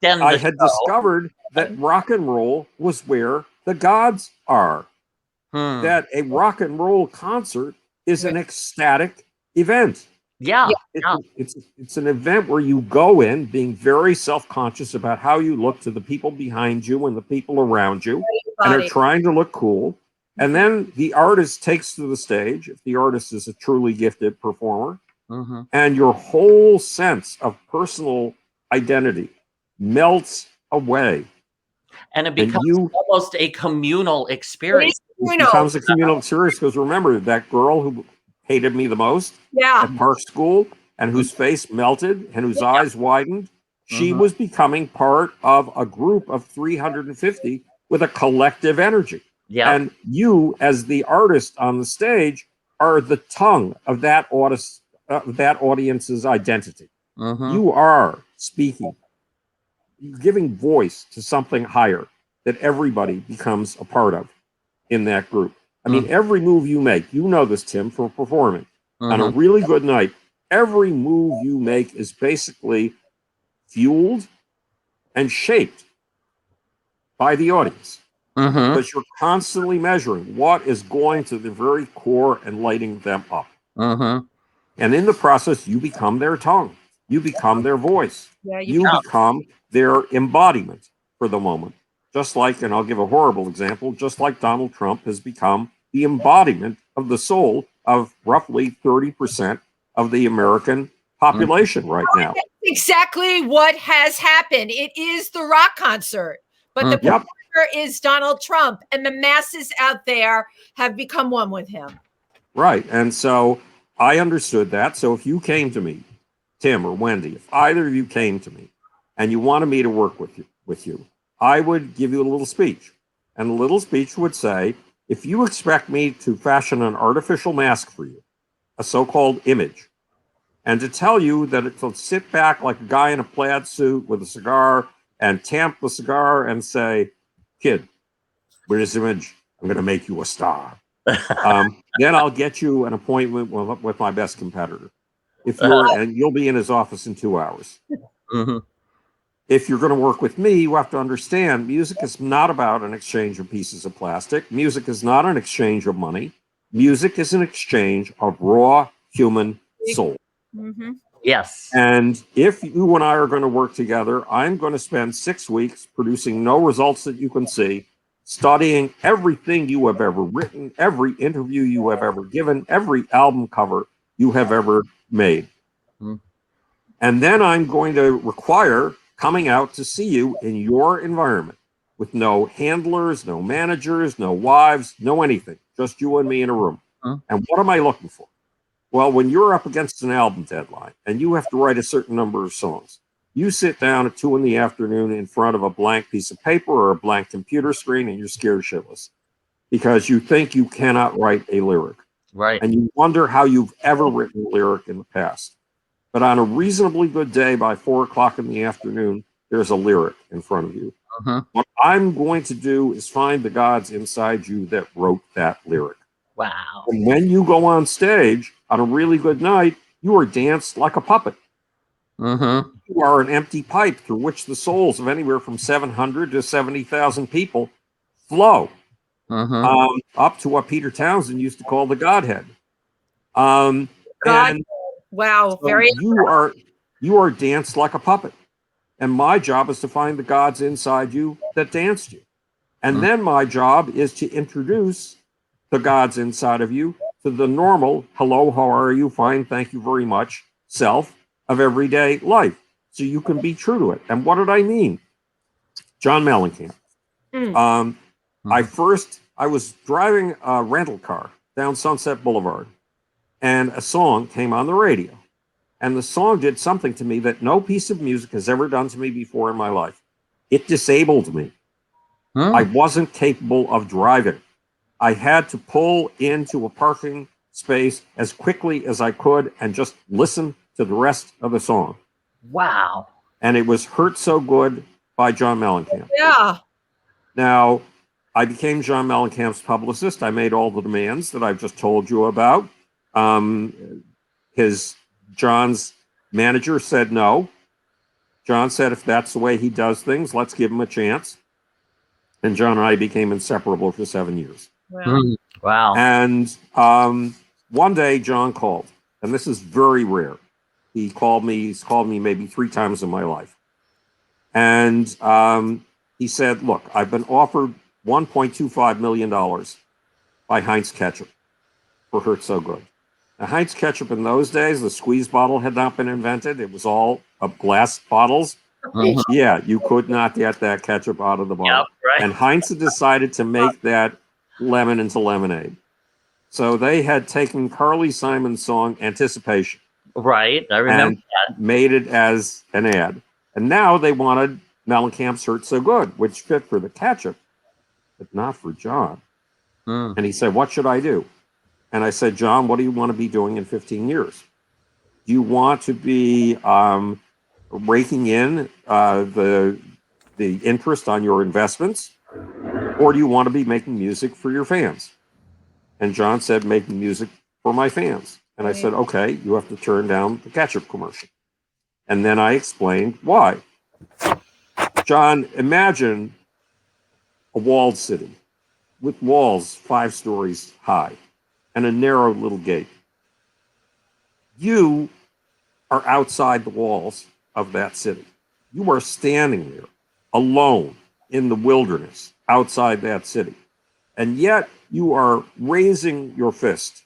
I had discovered that rock and roll was where the gods are. That a rock and roll concert is an ecstatic event. It's an event where you go in being very self-conscious about how you look to the people behind you and the people around you, and are trying to look cool. And then the artist takes to the stage, if the artist is a truly gifted performer, and your whole sense of personal identity melts away. And it becomes almost a communal experience. It becomes a communal experience, because remember, that girl who hated me the most at Park School, and whose face melted and whose eyes widened, she was becoming part of a group of 350 with a collective energy. And you, as the artist on the stage, are the tongue of that audience's identity. You are speaking, giving voice to something higher that everybody becomes a part of in that group. I mean, every move you make, you know this, Tim, for performing. On a really good night, every move you make is basically fueled and shaped by the audience. Because you're constantly measuring what is going to the very core and lighting them up. And in the process, you become their tongue. You become their voice. You become their embodiment for the moment. Just like, and I'll give a horrible example, just like Donald Trump has become the embodiment of the soul of roughly 30% of the American population right now. That's exactly what has happened. It is the rock concert, but the performer is Donald Trump, and the masses out there have become one with him. Right. And so I understood that. So if you came to me, Tim or Wendy, if either of you came to me and you wanted me to work with you, I would give you a little speech. And the little speech would say, if you expect me to fashion an artificial mask for you, a so-called image, and to tell you that it'll sit back like a guy in a plaid suit with a cigar and tamp the cigar and say, kid, with this image, I'm going to make you a star. Then I'll get you an appointment with my best competitor. And you'll be in his office in 2 hours. If you're going to work with me, you have to understand music is not about an exchange of pieces of plastic. Music is not an exchange of money. Music is an exchange of raw human soul. Yes. And if you and I are going to work together, I'm going to spend 6 weeks producing no results that you can see, studying everything you have ever written, every interview you have ever given, every album cover you have ever made. And then I'm going to require coming out to see you in your environment with no handlers, no managers, no wives, no anything, just you and me in a room. And what am I looking for? Well, when you're up against an album deadline and you have to write a certain number of songs, you sit down at 2 PM in front of a blank piece of paper or a blank computer screen and you're scared shitless because you think you cannot write a lyric. Right. And you wonder how you've ever written a lyric in the past. But on a reasonably good day by 4 PM, there's a lyric in front of you. What I'm going to do is find the gods inside you that wrote that lyric. Wow. And when you go on stage on a really good night, you are danced like a puppet. You are an empty pipe through which the souls of anywhere from 700 to 70,000 people flow up to what Peter Townsend used to call the Godhead. And wow, so you are danced like a puppet. And my job is to find the gods inside you that danced you. And then my job is to introduce the gods inside of you to the normal, hello, how are you, fine, thank you very much, self of everyday life. So you can be true to it. And what did I mean? John Mellencamp. I first I was driving a rental car down Sunset Boulevard, and a song came on the radio. And the song did something to me that no piece of music has ever done to me before in my life. It disabled me. I wasn't capable of driving. I had to pull into a parking space as quickly as I could and just listen to the rest of the song. Wow. And it was Hurt So Good by John Mellencamp. Yeah. Now, I became John Mellencamp's publicist. I made all the demands that I've just told you about. John's manager said no. John said, if that's the way he does things, let's give him a chance. And John and I became inseparable for 7 years. Wow. Wow. And one day John called, and this is very rare. He's called me maybe 3 times in my life. And he said, look, I've been offered $1.25 million by Heinz Ketchup for Hurt So Good. Now, Heinz Ketchup in those days, the squeeze bottle had not been invented. It was all of glass bottles. Yeah, you could not get that ketchup out of the bottle. Yep, right. And Heinz had decided to make that lemon into lemonade. So they had taken Carly Simon's song Anticipation. Right, I remember and that. Made it as an ad. And now they wanted Mellencamp's Hurt So Good, which fit for the ketchup, but not for John. And he said, what should I do? And I said, John, what do you want to be doing in 15 years? Do you want to be raking in the interest on your investments? Or do you want to be making music for your fans? And John said, making music for my fans. And I said, okay, you have to turn down the ketchup commercial. And then I explained why. John, imagine a walled city with walls 5 stories high and a narrow little gate. You are outside the walls of that city. You are standing there alone in the wilderness outside that city. And yet you are raising your fist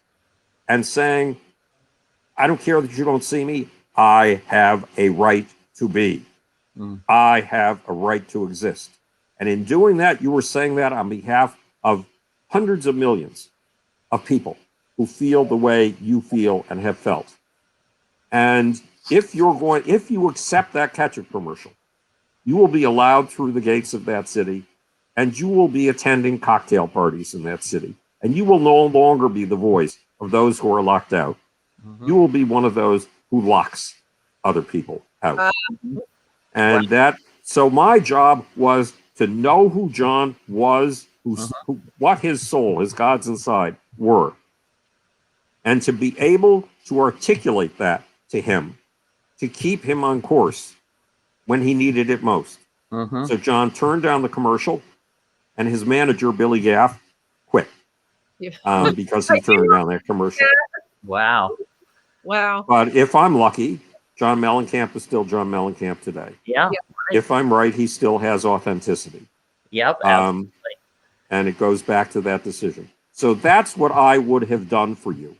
and saying, I don't care that you don't see me. I have a right to be. I have a right to exist. And in doing that, you were saying that on behalf of hundreds of millions of people who feel the way you feel and have felt. And if you accept that ketchup commercial, you will be allowed through the gates of that city, and you will be attending cocktail parties in that city. And you will no longer be the voice of those who are locked out. You will be one of those who locks other people out. So my job was to know who John was, what his soul, his gods inside were, and to be able to articulate that to him, to keep him on course when he needed it most. So John turned down the commercial, and his manager, Billy Gaff, quit because he turned down that commercial. Wow. But if I'm lucky, John Mellencamp is still John Mellencamp today. Yeah. If I'm right, he still has authenticity. Yep. Absolutely. And it goes back to that decision. So that's what I would have done for you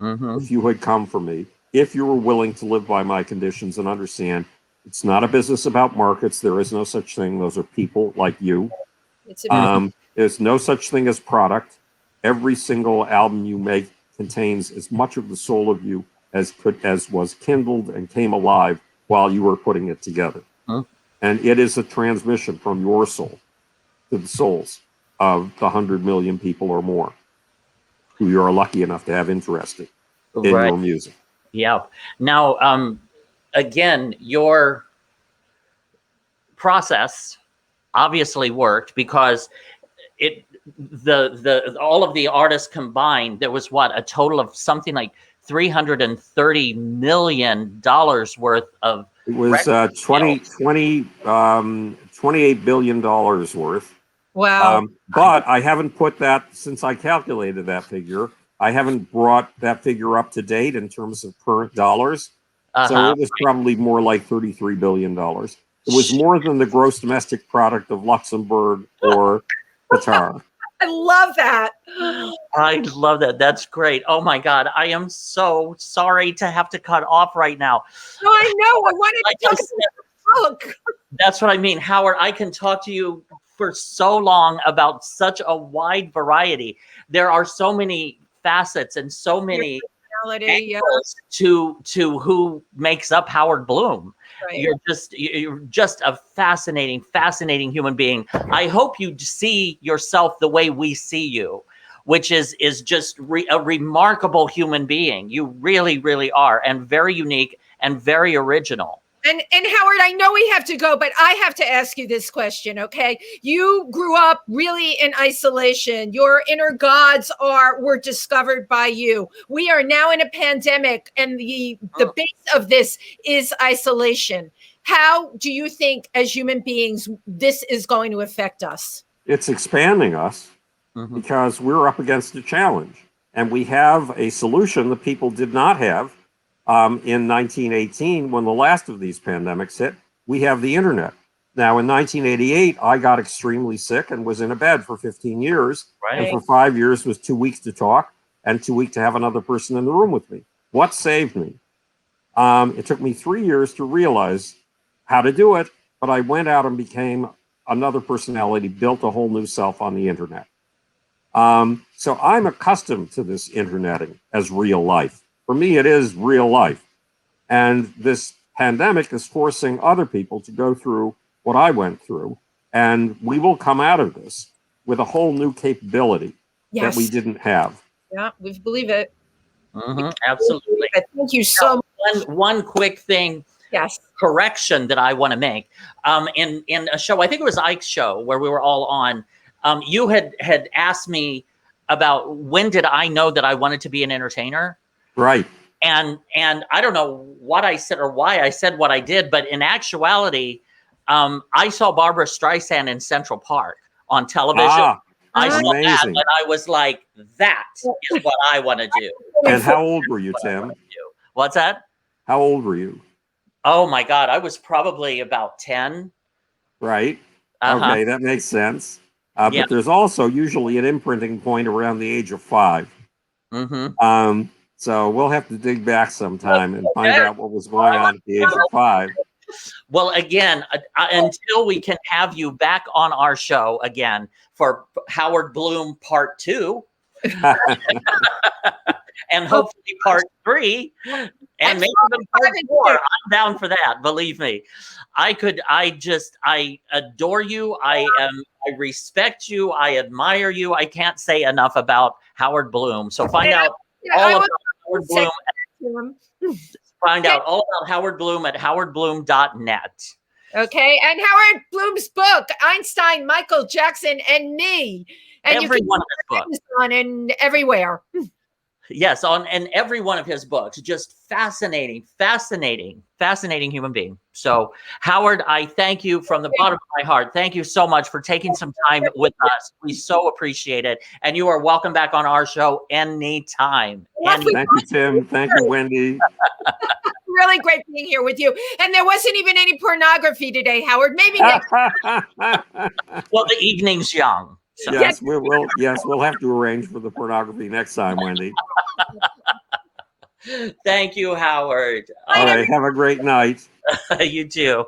if you had come for me, if you were willing to live by my conditions and understand it's not a business about markets. There is no such thing. Those are people like you. There's no such thing as product. Every single album you make contains as much of the soul of you as was kindled and came alive while you were putting it together. And it is a transmission from your soul to the souls of the 100 million people or more who you are lucky enough to have interested in your music. Yeah. Now, again, your process obviously worked because all of the artists combined, there was a total of something like $330 million worth of. It was $28 billion worth. Wow. But I haven't put that, since I calculated that figure, I haven't brought that figure up to date in terms of current dollars. So it was probably more like $33 billion. It was more than the gross domestic product of Luxembourg or Qatar. I love that. I love that. That's great. Oh my God. I am so sorry to have to cut off right now. No, I know. I wanted to talk about the book. That's what I mean, Howard. I can talk to you for so long about such a wide variety. There are so many facets and so many angles to who makes up Howard Bloom. Right. You're just a fascinating human being. I hope you see yourself the way we see you, which is just a remarkable human being. You really are, and very unique and very original. And Howard, I know we have to go, but I have to ask you this question, okay? You grew up really in isolation. Your inner gods were discovered by you. We are now in a pandemic, and the base of this is isolation. How do you think, as human beings, this is going to affect us? It's expanding us because we're up against a challenge, and we have a solution that people did not have. In 1918, when the last of these pandemics hit, we have the internet. Now, in 1988, I got extremely sick and was in a bed for 15 years. Right. And for 5 years was too weak to talk and too weak to have another person in the room with me. What saved me? It took me 3 years to realize how to do it, but I went out and became another personality, built a whole new self on the internet. So I'm accustomed to this interneting as real life. For me, it is real life. And this pandemic is forcing other people to go through what I went through. And we will come out of this with a whole new capability that we didn't have. Yeah, we believe it. Absolutely. Thank you so much. One quick thing. Yes. Correction that I want to make. In a show, I think it was Ike's show where we were all on, you had asked me about when did I know that I wanted to be an entertainer? Right. And I don't know what I said or why I said what I did, but in actuality, I saw Barbara Streisand in Central Park on television. I saw that, and I was like, that is what I want to do. And how old were you, Tim? What's that? How old were you? Oh my God, I was probably about 10. Right. Okay, that makes sense. But there's also usually an imprinting point around the age of 5. So we'll have to dig back sometime and find out what was going on at the age of 5. Well, again, until we can have you back on our show again for Howard Bloom Part 2, and hopefully Part 3, and maybe even Part 4. I'm down for that. Believe me, I adore you. I respect you. I admire you. I can't say enough about Howard Bloom. So find out all about Howard Bloom. Find out all about Howard Bloom at howardbloom.net. Okay, and Howard Bloom's book, Einstein, Michael Jackson, and Me. And every one of his books. On and everywhere. Yes, and every one of his books. Just fascinating human being. So, Howard, I thank you from the bottom of my heart. Thank you so much for taking some time with us. We so appreciate it. And you are welcome back on our show anytime. Thank you, Tim. Thank you, Wendy. Really great being here with you. And there wasn't even any pornography today, Howard. Maybe next Well, the evening's young. So. Yes, we'll have to arrange for the pornography next time, Wendy. Thank you, Howard. All right, have a great night. You too.